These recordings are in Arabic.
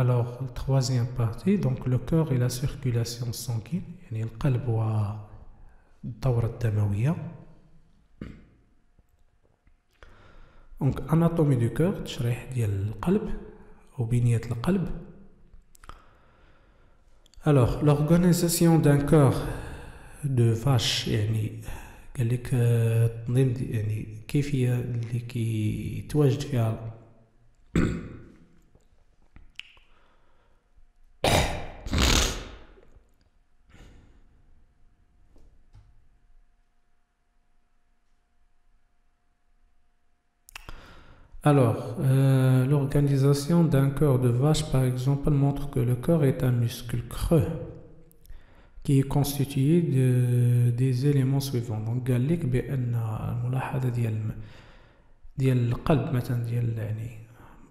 Alors, troisième partie, donc le cœur et la circulation sanguine, يعني القلب والدورة الدموية. Donc, anatomie du cœur, تشريح ديال القلب أو بنية القلب. Alors, l'organisation d'un cœur de vache يعني قال لك تنظيم يعني كيفية اللي كيتواجد فيها Alors, l'organisation d'un cœur de vache, par exemple, montre que le cœur est un muscle creux qui est constitué des éléments suivants. Donc, قال لك بأن الملاحظة ديال القلب مثلا ديال يعني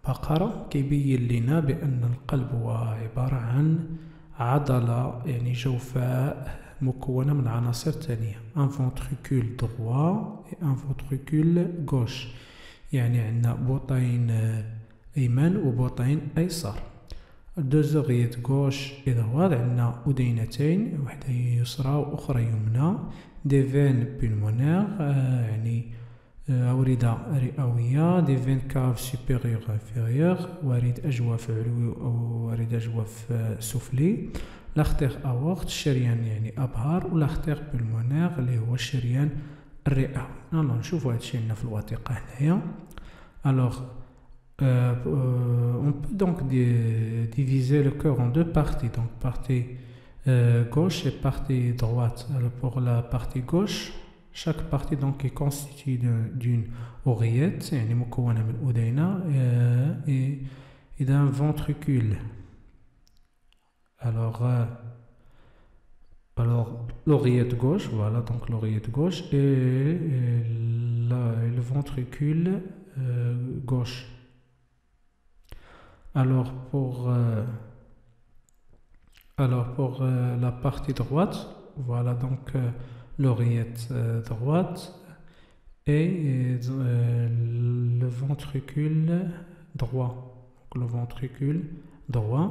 بقرة كيبين لنا بأن القلب هو عبارة عن عضلة يعني جوفاء مكونة من عناصر ثانية. Un ventricule droit et un ventricule gauche. يعني عندنا بطين أيمن وبطين أيسر. deux oreillettes gauche et droite. عندنا أذينتين واحدة يسرى وأخرى يمنى. des veines pulmonaires يعني أوردة رئوية. des veines caves supérieures inférieures. وريد أجوف علوي ووريد أجوف سفلي. l'artère aorte الشريان يعني أبهار. والارtère pulmonaire اللي هو الشريان الرئوي. نشوفوا هادشي هنا في الوثيقة هنايا. Alors, on peut donc diviser le cœur en deux parties, donc partie gauche et partie droite. Alors pour la partie gauche, chaque partie donc est constituée d'une oreillette, يعني مكونة من أذينة et d'un ventricule. Alors l'oreillette gauche, voilà donc l'oreillette gauche et le ventricule gauche. Alors pour la partie droite, voilà donc l'oreillette droite et le ventricule droit. Donc, le ventricule droit.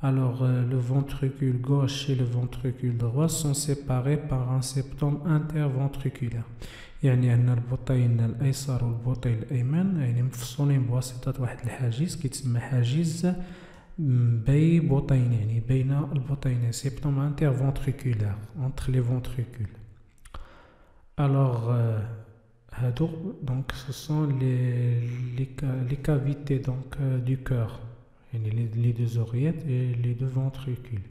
Alors le ventricule gauche et le ventricule droit sont séparés par un septum interventriculaire. يعني أن البطين الأيسر والبطين الأيمن يعني مفصولين بواسطة واحد الحاجز كيتسمى حاجز بين بطين يعني بين البطين septum interventriculaire entre les ventricules. Alors هادو donc ce sont les cavités donc du cœur يعني les deux oreillettes et les deux ventricules.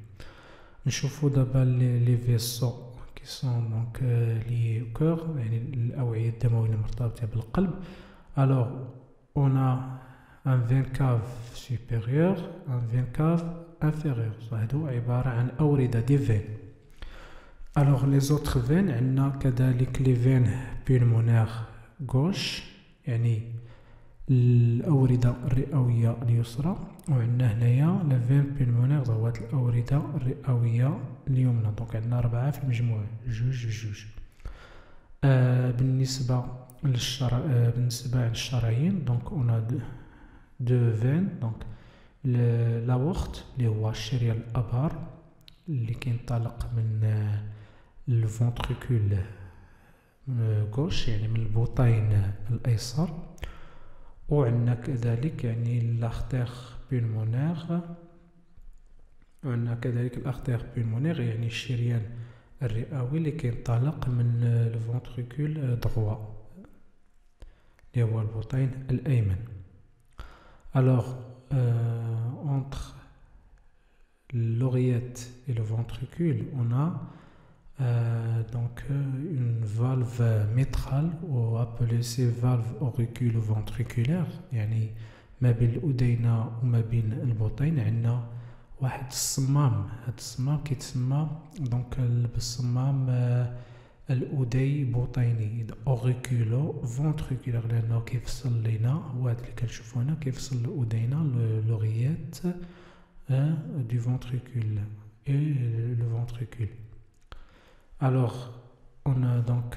نشوفوا دابا les vaisseaux qui sont donc liés au cœur يعني الأوعية الدموية المرتبطة بالقلب. Alors on a un veine cave supérieur, un veine cave inférieur. هادو عبارة عن أوردة des veines. Alors les autres veines عندنا كذلك les veines pulmonaires gauche يعني الأوردة الرئوية اليسرى. وعندنا هنايا لا فين بيلمونير ذوات الأوردة الرئوية اليمنى. دونك عندنا 4 في المجموع جوج. بالنسبة للشرايين دونك اون دو فين. دونك لاورت اللي هو الشريان الأبهر اللي كينطلق من الفونتريكول غوش يعني من البطين الأيسر. وعندنا كذلك يعني الارتير pulmonaire. وعندنا كذلك الارتير pulmonaire يعني الشريان الرئوي اللي كينطلق من الفونتريكول droit اللي هو البطين الأيمن. Alors entre l'oreillette et le ventricule on a donc une valve mitrale ou appelée ces valves auriculo-ventriculaires. يعني ما بين الأذينة وما بين البطين عندنا واحد الصمام. هذا الصمام كيتسمى دونك بالصمام الأذي بطيني auriculo ventriculaire لأنه كيفصل لينا هو هذا اللي كنشوفو هنا كيفصل الأذينة l'oreillette du ventricule et le ventricule. Alors on a donc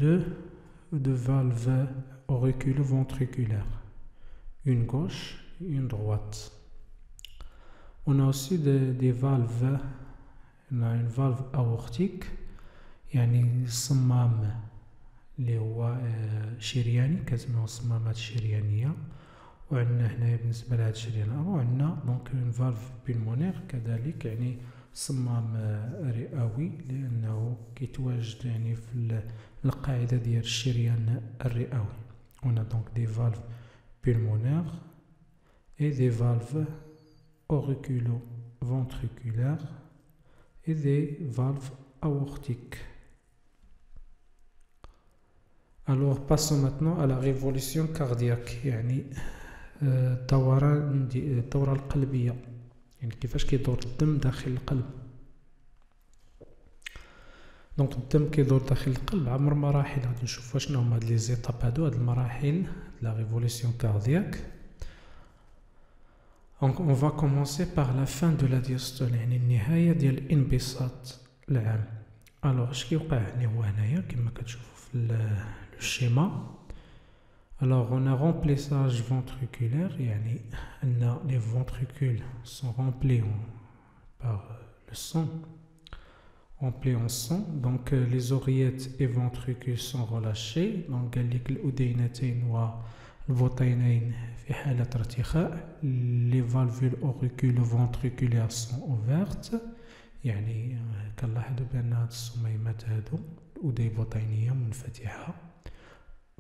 deux valves auriculo-ventriculaires, une gauche et une droite. On a aussi des valves. On a une valve aortique يعني الصمام اللي هو شرياني كتسميوه الصمامات الشريانية. وعندنا هنايا بالنسبة لهاد الشريان وعندنا دونك اون فالف بيلمونير كذلك يعني صمام رئوي لأنه كيتواجد يعني في القاعدة ديال الشريان الرئوي. On a donc des valves pulmonaires et des valves auriculo-ventriculaires et des valves aortiques. Alors passons maintenant à la révolution cardiaque يعني الدورة القلبية يعني كيفاش كيدور الدم داخل القلب. دونك الدم كيدور داخل القلب عبر مراحل. غادي نشوفوا شنو هما هاد لي زيتاب هادو هاد المراحل لا révolution cardiaque. Donc on va commencer par la fin de la diastole يعني النهاية ديال الانبساط العام. alors اش كيوقع هنا هو هنايا كما كتشوفوا في الشيما. alors on a remplissage ventriculaire يعني ان les ventricules sont remplis par le sang remplis en sang. donc les oreillettes et ventricules sont relâchés. donc قال لك الأذينتين والبطينين في حالة ارتخاء. les valvules auriculo-ventriculaires sont ouvertes يعني كنلاحظوا بأن هاد الصميمات هادو الأذين البطينية منفتحة.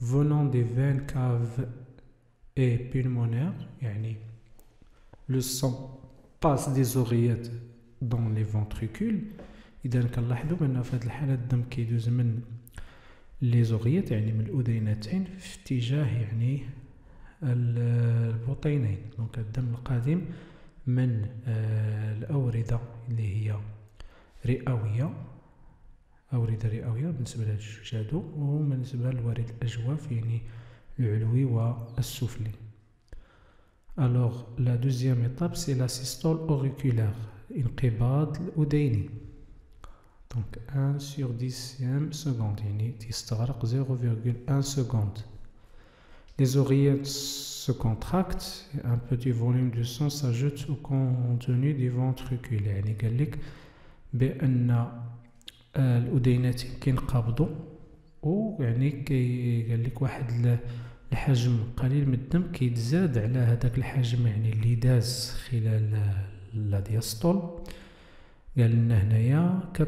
venant des veines caves et pulmonaires يعني le sang passe des oreillettes dans les ventricules. إذا كنلاحظوا بأن في هاد الحالة الدم كيدوز من لي زوغيات يعني من الأذينتين في اتجاه يعني البطينين. دونك الدم القادم من الأوردة اللي هي رئوية أوردة رئوية بالنسبة لهاد الجوج هادو وبالنسبة للوريد الأجواف يعني العلوي والسفلي. alors la deuxième étape c'est la systole auriculaire انقباض الأذيني. donc 1 sur 10e seconde يعني تستغرق 0,1 seconde. les oreillettes se contractent et un petit volume de sang s'ajoute au contenu des ventricules. يعني قال لك بأن الأذينتين كينقبضوا ويعني قال لك واحد الحجم قليل من الدم كيتزاد على هذاك الحجم يعني اللي داز خلال لا دياستول. قال لنا هنايا 80%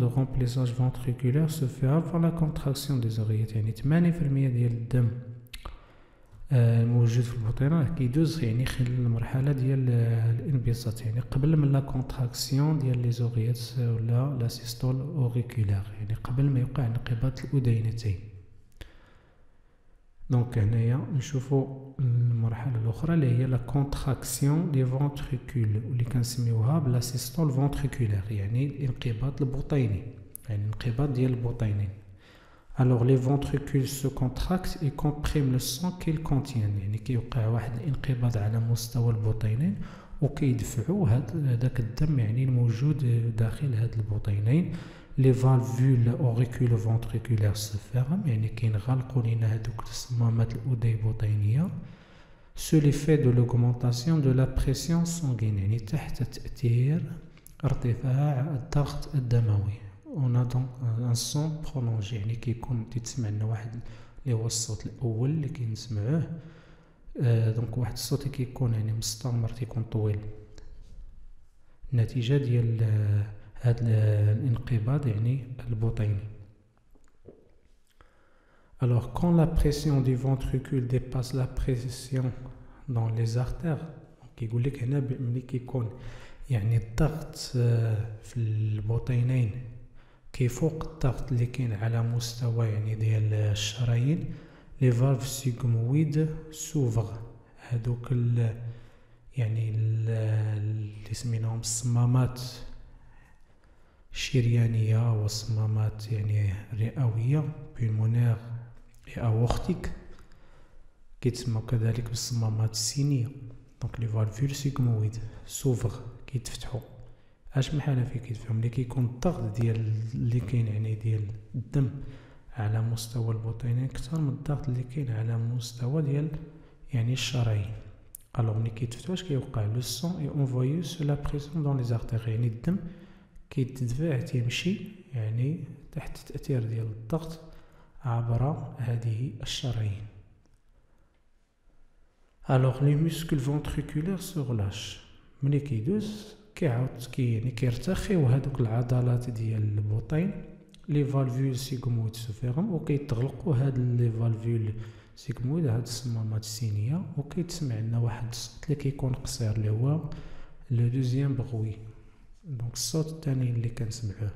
de remplissage ventriculaire se fait avant la contraction des oreillettes يعني 80% ديال الدم موجود في البطينة كيدوز يعني خلال المرحلة ديال الانبساط يعني قبل من لا كونتراكسيون ديال لي زوغيات ولا لا سيستول اوريكولار يعني قبل ما يوقع انقباض الأذينتين. دونك هنايا نشوفوا المرحلة الأخرى اللي هي لا كونتراكسيون دي فونتريكول واللي كنسميوها بلا سيستول فونتريكولار يعني الانقباض البطيني يعني الانقباض ديال البطينين. alors les ventricules se contractent et compriment le sang qu'ils contiennent يعني كيوقع واحد الانقباض على مستوى البطينين وكيدفعوا هذاك الدم يعني الموجود داخل هاد البطينين. les valvules auriculo-ventriculaires se ferment يعني كينغلقوا لينا هذوك الصمامات الأذين البطينية sous l'effet de l'augmentation de la pression sanguine يعني تحت تأثير ارتفاع الضغط الدموي. on a donc un son prolongé يعني كيكون تسمع لنا واحد اللي هو الصوت الأول اللي كنسمعوه. دونك واحد الصوت اللي كيكون يعني مستمر تيكون طويل نتيجة ديال هاد الانقباض يعني البطيني. alors quand la pression du ventricule dépasse la pression dans les artères كيقول لك هنا ملي كيكون يعني الضغط في البطينين كيفوق الضغط اللي كاين على مستوى يعني ديال الشرايين لي فالف سيغمويد سوفغ هادوك يعني اللي سميناهم الصمامات الشريانية والصمامات يعني الرئوية بيلمونير اورتيك كيتسمى كذلك بالصمامات السينية. دونك لي فالفول سيغمويد سوفغ كيتفتحوا. اش بحال في كيتفهم ملي كيكون الضغط ديال اللي كاين يعني ديال الدم على مستوى البطينين اكثر من الضغط اللي كاين على مستوى ديال يعني الشرايين. الوغ ملي كيتفتحو اش كيوقع؟ لو سون اي انفويي سو لا بريسيون دون لي زارتير، يعني الدم كيتدفع تيمشي يعني تحت التأثير ديال الضغط عبر هذه الشرايين. الوغ لي موسكل فونتريكولير سو غلاش، ملي كيدوز كيعاود يعني كيرتخيو هادوك العضلات ديال البطين، لي فالفول سيغمويد سو فيرم، وكيتغلقوا هاد لي فالفول سيغمويد، هاد الصمامات السينيه، وكيتسمع لنا واحد الصوت اللي كيكون قصير اللي هو لو دوزيام بغوي. دونك الصوت الثاني اللي كنسمعوه،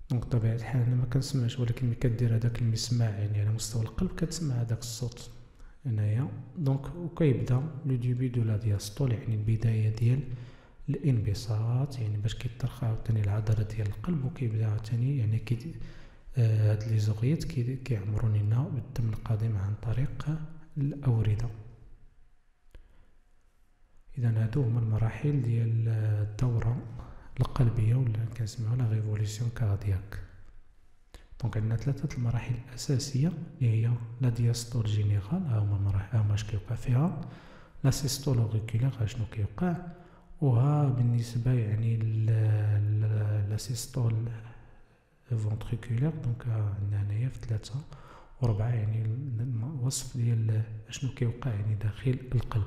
دونك بطبيعه الحال انا ما كنسمعش، ولكن ملي كدير هذاك المسمع يعني على مستوى القلب كتسمع هذاك الصوت هنايا. دونك وكيبدا لو ديبي دو لا دياستول، يعني البدايه ديال الانبساط، يعني باش كيطرخ عاوتاني العضله ديال القلب، وكيبدا عاوتاني يعني هاد لي زوغيات كيعمروا لنا بالدم القادم عن طريق الاورده. اذا هادو هما المراحل ديال الدوره القلبيه ولا كنسميوها لا ريفوليسيون كاردياك. دونك عندنا ثلاثه المراحل الاساسيه اللي هي لا دياستول جينيرال، هما المراحل هما اش كيوقع فيها، لا سيستول اوريكولير شنو كيوقع، وها بالنسبه يعني لا سيستول فونتريكولير. دونك عندنا هنايا في 3 و4 يعني الوصف ديال شنو كيوقع يعني داخل القلب.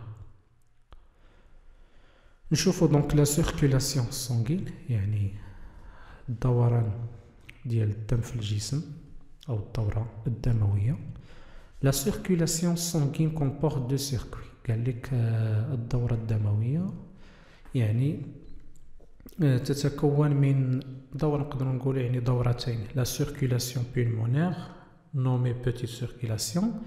نشوفوا دونك لا سيركولاسيون سانغين، يعني الدوران ديال الدم في الجسم او الدوره الدمويه. لا سيركولاسيون سانغين كومبورت دو سيركوي، قال لك الدوره الدمويه يعني تتكون من دوره، نقدر نقول يعني دورتين، لا سيركولاسيون بولمونير نومي بوتيت سيركولاسيون،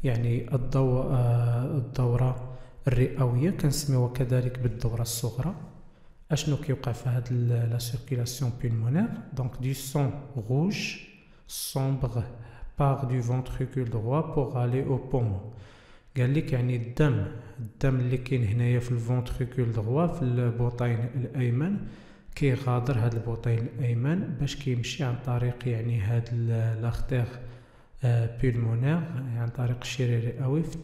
يعني الدوره الرئويه كنسميوها كذلك بالدوره الصغرى. اشنو كيوقع في هاد لا سيركولاسيون بولمونير؟ دونك دو سون روج sombre part du ventricule droit pour aller au poumon. قال لك يعني الدم اللي كاين هنايا في الفونتريكول دروا في البطين الايمن كيغادر هذا البطين الايمن باش كيمشي عن طريق يعني هذا لاختير بولمونير، يعني عن طريق الشريان الرئوي في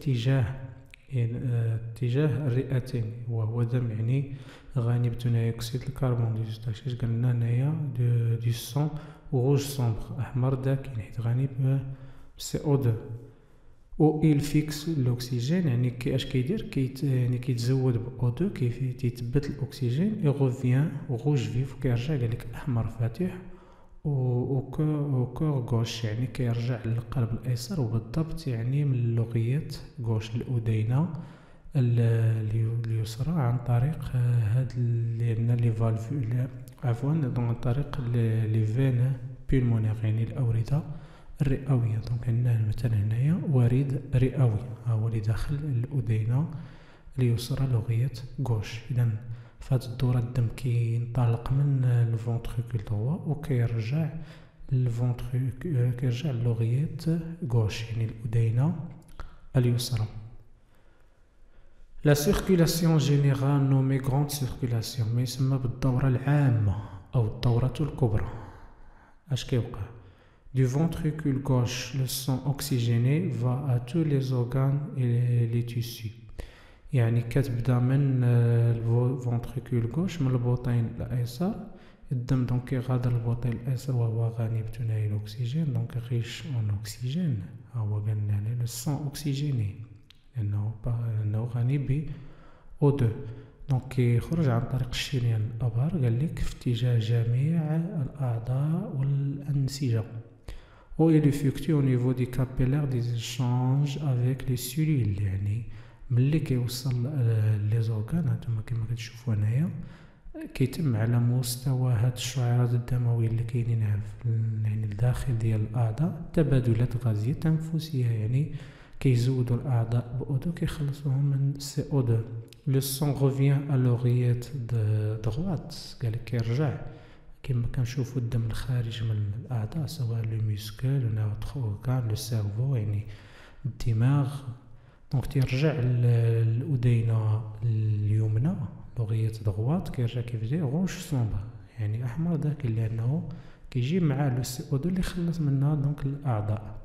اتجاه الرئتين، وهو دم يعني غني بثاني اكسيد الكربون. داكشي اش قلنا هنايا دو سون روج سومبر، احمر داكن، حيت غني ب سي او 2. و il fixe l'oxygène، يعني اش كيدير يعني كيتزود ب O2، كيتثبت الاكسجين، اي غوفيان روج فيف، كيرجع قال لك احمر فاتح، و كور غوش يعني كيرجع للقلب الايسر، وبالضبط يعني من اللغيات غوش الاذينه اليسرى عن طريق هاد لي فالفول، عفوا عن طريق لي فين بولمونير يعني الاورده الرئويه. دونك عندنا مثلا هنايا وريد رئوي، ها هو اللي داخل الاذينه اليسرى لغيه غوش. اذا فهاد الدوره الدم كينطلق من الفونتريكول دروا وكيرجع كيرجع للغيه غوش يعني الاذينه اليسرى. لا سيركولاسيون جينيرال نومي غروند سيركولاسيون، ما يسمى بالدوره العامه او الدوره الكبرى. اش كيوقع؟ Du ventricule gauche, le sang oxygéné va à tous les organes et les tissus. يعني كتبدا من الفونتريكول غوش من البطين الايسر، الدم دونك كيغادر البطين الايسر وهو غني بثنائي الاكسجين، دونك ريش اون اوكسجين، ها هو قالنا لنا لو سون اوكسجيني لانه غني ب O2. دونك كيخرج عن طريق الشريان الابهر، قال لك في اتجاه جميع الاعضاء والانسجه. و il effectue au niveau des capillaires des échanges avec les cellules، يعني ملي كيوصل لي زورغان هانتوما كما كتشوفوا هنايا كيتم على مستوى هاد الشعيرات الدمويه اللي كاينين يعني الداخل ديال الاعضاء تبادلات غازيه تنفسيه، يعني كيزودوا الاعضاء بأودو كيخلصوهم من CO2. لو سون غوفيان ا لورييت دغوات، قالك كيرجع كما كنشوفوا الدم الخارج من الاعضاء سواء لو ميسكل ولا اوتر اورغان لو سيرفو يعني الدماغ. دونك تيرجع للاذينه اليمنى لغيه دغوات، كيرجع كيفدي غوش سومبر يعني احمر داك، لانه كيجي مع لو CO2 اللي خلص منها دونك الاعضاء.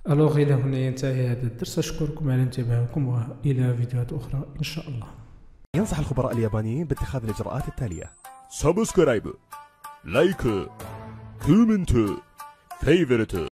الوغ الى هنا ينتهي هذا الدرس. اشكركم على انتباهكم، والى فيديوهات اخرى ان شاء الله. ينصح الخبراء اليابانيين باتخاذ الإجراءات التالية: サブスクライブ、ライク、コメント、フェイブルト